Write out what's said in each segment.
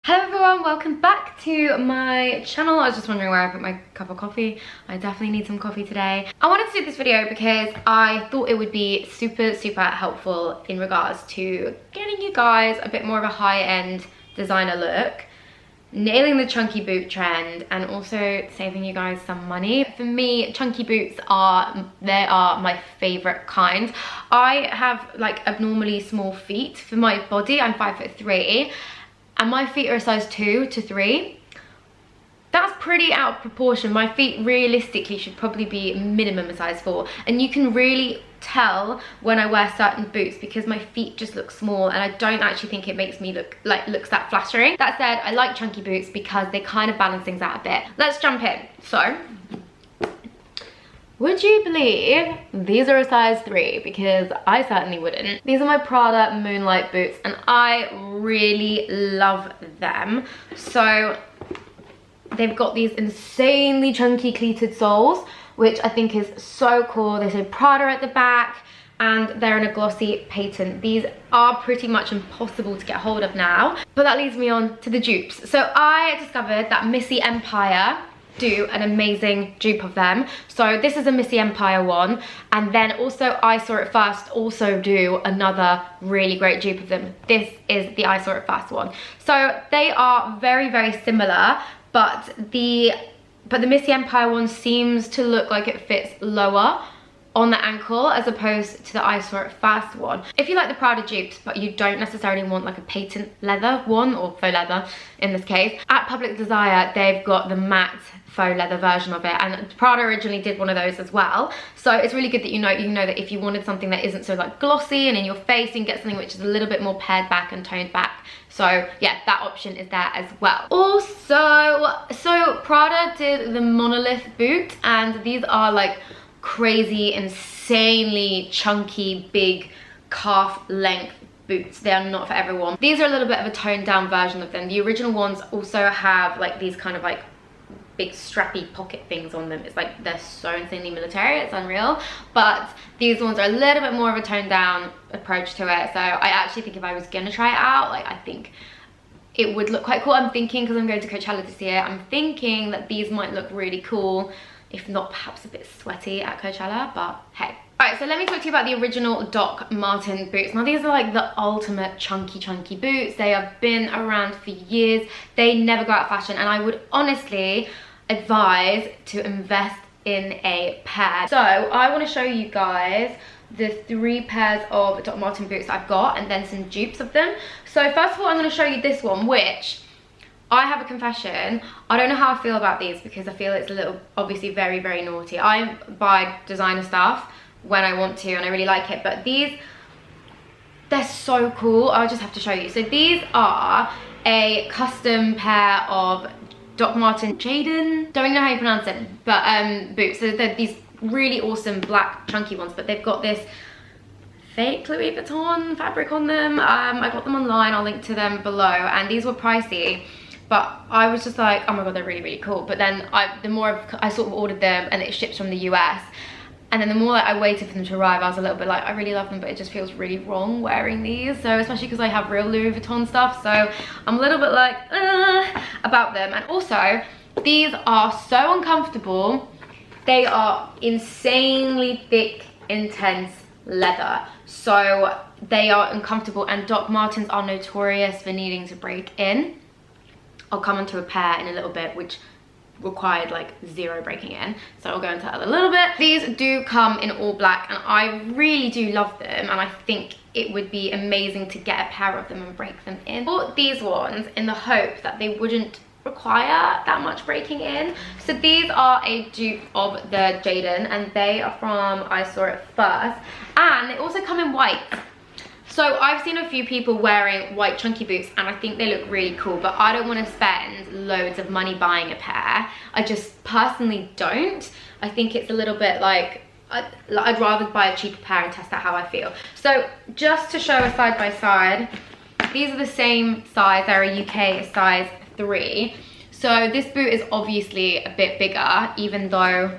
Hello everyone, welcome back to my channel. I was just wondering where I put my cup of coffee. I definitely need some coffee today. I wanted to do this video because I thought it would be super helpful in regards to getting you guys a bit more of a high-end designer look, nailing the chunky boot trend, and also saving you guys some money. For me, chunky boots are my favorite kind. I have like abnormally small feet for my body. I'm 5'3", and my feet are a size 2 to 3. That's pretty out of proportion. My feet realistically should probably be minimum a size 4. And you can really tell when I wear certain boots because my feet just look small, and I don't actually think it makes me looks that flattering. That said, I like chunky boots because they kind of balance things out a bit. Let's jump in. So, would you believe these are a size 3? Because I certainly wouldn't. These are my Prada Moonlight boots and I really love them. So they've got these insanely chunky cleated soles, which I think is so cool. They say Prada at the back and they're in a glossy patent. These are pretty much impossible to get hold of now. But that leads me on to the dupes. So I discovered that Missy Empire do an amazing dupe of them. So this is a Missy Empire one, and then also I Saw It First also do another really great dupe of them. This is the I Saw It First one. So they are very similar, but the Missy Empire one seems to look like it fits lower on the ankle as opposed to the I Saw It First one. If you like the Prada dupes but you don't necessarily want like a patent leather one, or faux leather in this case, at Public Desire they've got the matte faux leather version of it, and Prada originally did one of those as well. So it's really good that you know that if you wanted something that isn't so like glossy and in your face, you can get something which is a little bit more pared back and toned back. So yeah, that option is there as well. Also, so Prada did the Monolith boot, and these are like crazy, insanely chunky, big calf length boots. They are not for everyone. These are a little bit of a toned down version of them. The original ones also have like these kind of like big strappy pocket things on them. It's like they're so insanely military, it's unreal. But these ones are a little bit more of a toned down approach to it. So I actually think if I was gonna try it out, like I think it would look quite cool. I'm thinking, because I'm going to Coachella this year, I'm thinking that these might look really cool, if not perhaps a bit sweaty at Coachella, but hey. Alright, so let me talk to you about the original Doc Martens boots. Now these are like the ultimate chunky boots. They have been around for years. They never go out of fashion, and I would honestly advise to invest in a pair. So I want to show you guys the 3 pairs of Doc Martens boots that I've got, and then some dupes of them. So first of all, I'm going to show you this one, which I have a confession. I don't know how I feel about these because I feel it's a little, obviously very naughty. I buy designer stuff when I want to and I really like it, but these, they're so cool. I'll just have to show you. So these are a custom pair of Doc Martens Jaden, don't know how you pronounce it, but boots. So they're these really awesome black chunky ones, but they've got this fake Louis Vuitton fabric on them. I got them online, I'll link to them below, and these were pricey, but I was just like, oh my god, they're really cool. But then the more I sort of ordered them, and it ships from the US, and then the more that I waited for them to arrive, I was a little bit like, I really love them, but it just feels really wrong wearing these. So especially because I have real Louis Vuitton stuff, so I'm a little bit like about them. And also, these are so uncomfortable. They are insanely thick, intense leather, so they are uncomfortable, and Doc Martens are notorious for needing to break in. I'll come onto a pair in a little bit which required like 0 breaking in, so I'll go into that a little bit. These do come in all black, and I really do love them, and I think it would be amazing to get a pair of them and break them in. I bought these ones in the hope that they wouldn't require that much breaking in. So these are a dupe of the Jaden, and they are from I Saw It First, and they also come in white. So I've seen a few people wearing white chunky boots, and I think they look really cool, but I don't want to spend loads of money buying a pair. I just personally don't. I think it's a little bit like, I'd rather buy a cheaper pair and test out how I feel. So just to show a side by side, these are the same size. They're a UK size 3. So this boot is obviously a bit bigger, even though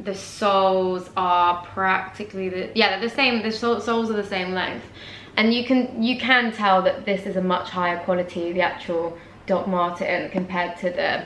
the soles are practically they're the same. The soles are the same length, and you can tell that this is a much higher quality, the actual Doc Marten compared to the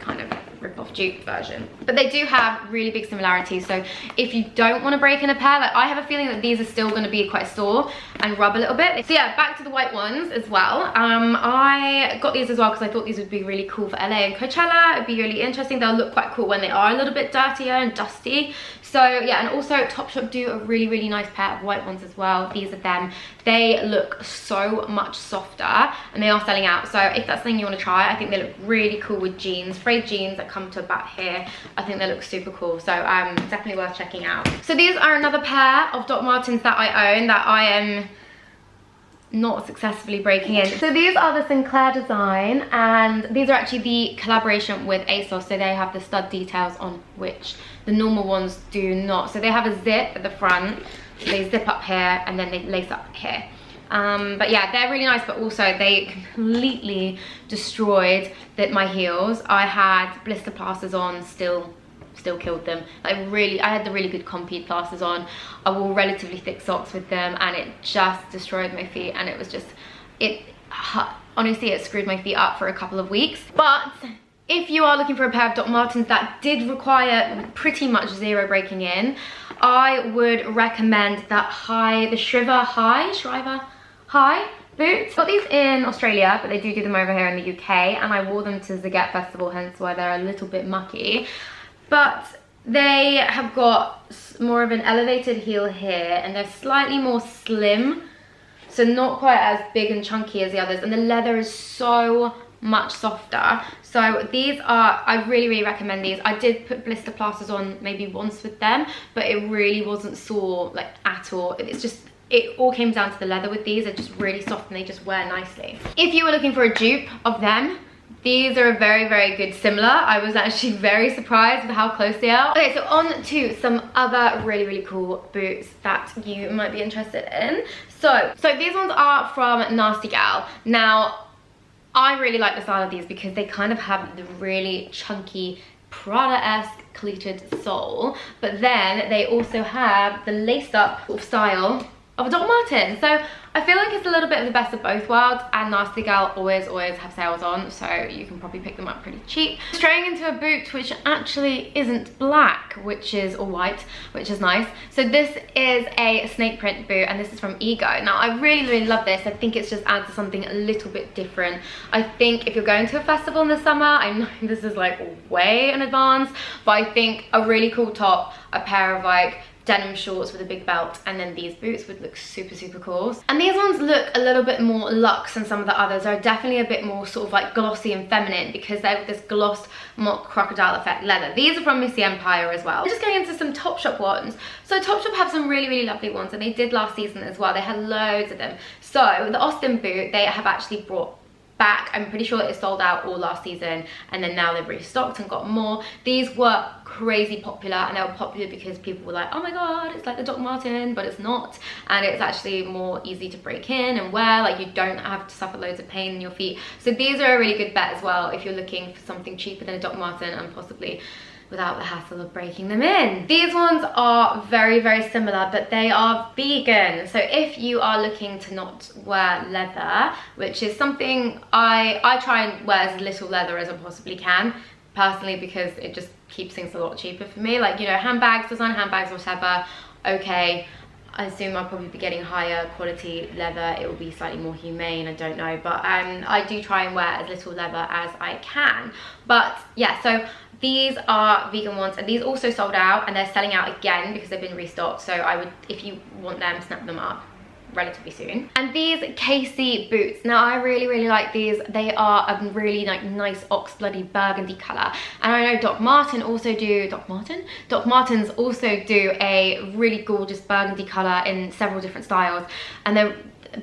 kind of rip-off dupe version. But they do have really big similarities, so if you don't want to break in a pair, like I have a feeling that these are still going to be quite sore and rub a little bit. So yeah, back to the white ones as well. I got these as well because I thought these would be really cool for LA and Coachella. It'd be really interesting. They'll look quite cool when they are a little bit dirtier and dusty. So yeah, and also Topshop do a really, really nice pair of white ones as well. These are them. They look so much softer and they are selling out. So if that's something you want to try, I think they look really cool with jeans, frayed jeans that come to about here. I think they look super cool. So definitely worth checking out. So these are another pair of Doc Martens that I own that I am not successfully breaking in. So these are the Sinclair design, and these are actually the collaboration with ASOS, so they have the stud details on which the normal ones do not. So they have a zip at the front, so they zip up here and then they lace up here. But yeah, they're really nice, but also they completely destroyed my heels. I had blister plasters on, still killed them. Like really, I had the really good Compeed plasters on. I wore relatively thick socks with them and it just destroyed my feet, and it was just, honestly, it screwed my feet up for a couple of weeks. But if you are looking for a pair of Doc Martens that did require pretty much zero breaking in, I would recommend the Shriver High boots. Got these in Australia, but they do them over here in the UK, and I wore them to Zagat Festival, hence why they're a little bit mucky. But they have got more of an elevated heel here, and they're slightly more slim, so not quite as big and chunky as the others, and the leather is so much softer. So these are, I really, really recommend these. I did put blister plasters on maybe once with them, but it really wasn't sore like at all. It's just, it all came down to the leather with these. They're just really soft and they just wear nicely. If you were looking for a dupe of them, these are a very, very good similar. I was actually very surprised with how close they are. Okay, so on to some other really, really cool boots that you might be interested in. So these ones are from Nasty Gal. Now, I really like the style of these because they kind of have the really chunky Prada-esque cleated sole, but then they also have the lace-up sort of style of a Doc Marten. So I feel like it's a little bit of the best of both worlds, and Nasty Gal always have sales on, so you can probably pick them up pretty cheap. Straying into a boot which actually isn't black, or white, which is nice. So this is a snake print boot, and this is from Ego. Now I really, really love this. I think it just adds something a little bit different. I think if you're going to a festival in the summer, I know this is like way in advance, but I think a really cool top, a pair of like denim shorts with a big belt, and then these boots would look super, super cool. And these ones look a little bit more luxe than some of the others. They're definitely a bit more sort of like glossy and feminine because they're this glossed mock crocodile effect leather. These are from Missy Empire as well. Just going into some Topshop ones. So Topshop have some really, really lovely ones, and they did last season as well. They had loads of them. So the Austin boot, they have actually brought back. I'm pretty sure it sold out all last season, and then now they've restocked and got more. These were crazy popular, and they were popular because people were like, oh my god, it's like the Doc Marten, but it's not, and it's actually more easy to break in and wear. Like, you don't have to suffer loads of pain in your feet. So these are a really good bet as well if you're looking for something cheaper than a Doc Marten and possibly without the hassle of breaking them in. These ones are very, very similar, but they are vegan. So if you are looking to not wear leather, which is something I try and wear as little leather as I possibly can, personally, because it just keeps things a lot cheaper for me. Like, you know, handbags, design handbags, whatever, okay. I assume I'll probably be getting higher quality leather. It will be slightly more humane, I don't know. But I do try and wear as little leather as I can. But yeah, so these are vegan ones, and these also sold out, and they're selling out again because they've been restocked. So I would, if you want them, snap them up relatively soon. And these Casey boots, now I really, really like these. They are a really like nice ox bloody burgundy color, and I know Doc Martens also do a really gorgeous burgundy color in several different styles, and they're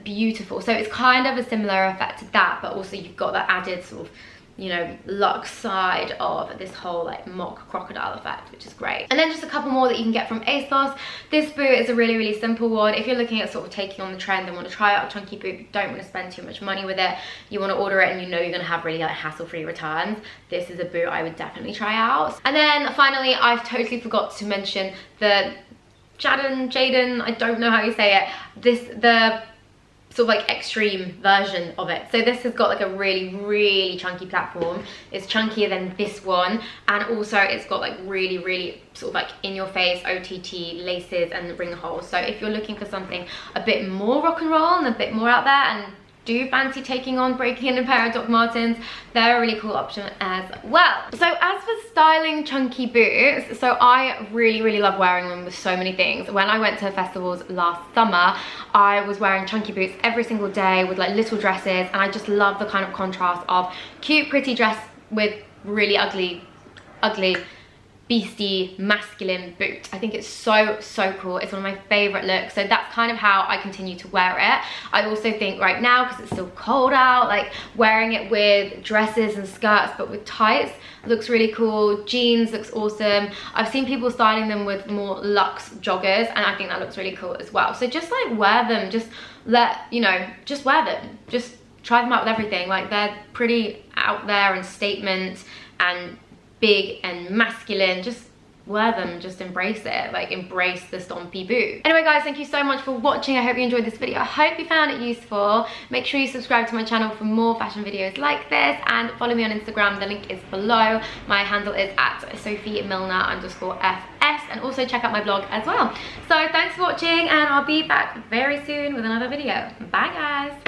beautiful. So it's kind of a similar effect to that, but also you've got that added sort of, you know, luxe side of this whole like mock crocodile effect, which is great. And then just a couple more that you can get from ASOS. This boot is a really, really simple one. If you're looking at sort of taking on the trend and want to try out a chunky boot, but don't want to spend too much money with it, you want to order it and you know you're going to have really like hassle-free returns, this is a boot I would definitely try out. And then finally, I've totally forgot to mention the Jaden, I don't know how you say it, the sort of like extreme version of it. So this has got like a really chunky platform. It's chunkier than this one, and also it's got like really sort of like in your face OTT laces and ring holes. So if you're looking for something a bit more rock and roll and a bit more out there, and do fancy taking on breaking in a pair of Doc Martens, they're a really cool option as well. So as for styling chunky boots, so I really love wearing them with so many things. When I went to festivals last summer, I was wearing chunky boots every single day with like little dresses, and I just love the kind of contrast of cute pretty dress with really ugly beastie masculine boot. I think it's so cool. It's one of my favorite looks, so that's kind of how I continue to wear it. I also think right now, because it's still cold out, like wearing it with dresses and skirts but with tights looks really cool. Jeans looks awesome. I've seen people styling them with more luxe joggers, and I think that looks really cool as well. So just like wear them, just just wear them, just try them out with everything. Like they're pretty out there and statement and big and masculine. Just wear them, just embrace it, like embrace the stompy boot. Anyway guys, thank you so much for watching. I hope you enjoyed this video. I hope you found it useful. Make sure you subscribe to my channel for more fashion videos like this, and follow me on Instagram. The link is below. My handle is at Sophie Milner_FS, and also check out my blog as well. So thanks for watching, and I'll be back very soon with another video. Bye guys.